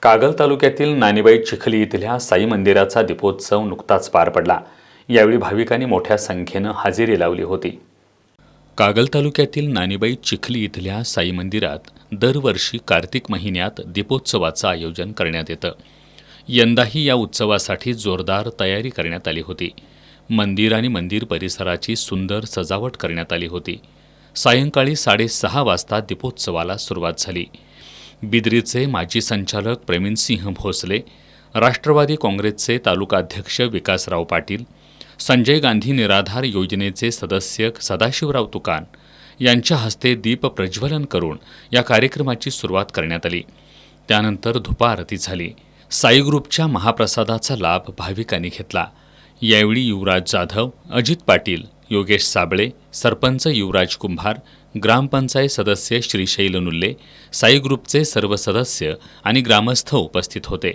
कागल तालुक्यातील नानीबाई चिखली इथल्या साई मंदिराचा दीपोत्सव नुकताच पार पडला। यावेळी भाविकांनी मोठ्या संख्येनं हजेरी लावली होती। कागल तालुक्यातील नानीबाई चिखली इथल्या साई मंदिरात दरवर्षी कार्तिक महिन्यात दीपोत्सवाचं आयोजन करण्यात येतं। यंदाही या उत्सवासाठी जोरदार तयारी करण्यात आली होती। मंदिर आणि मंदिर परिसराची सुंदर सजावट करण्यात आली होती। सायंकाळी 6:30 वाजता दीपोत्सवाला सुरुवात झाली। बिदरीचे माजी संचालक प्रवीणसिंह भोसले, राष्ट्रवादी काँग्रेसचे तालुकाध्यक्ष विकासराव पाटील, संजय गांधी निराधार योजनेचे सदस्य सदाशिवराव तुकान यांच्या हस्ते दीप प्रज्वलन करून या कार्यक्रमाची सुरुवात करण्यात आली। त्यानंतर धुपारती झाली। साई ग्रुपच्या महाप्रसादाचा लाभ भाविकांनी घेतला। यावेळी युवराज जाधव, अजित पाटील, योगेश साबळे, सरपंच युवराज कुंभार, ग्रामपंचायत सदस्य श्रीशैल नुल्ले, साई ग्रुपचे सर्व सदस्य आणि ग्रामस्थ उपस्थित होते।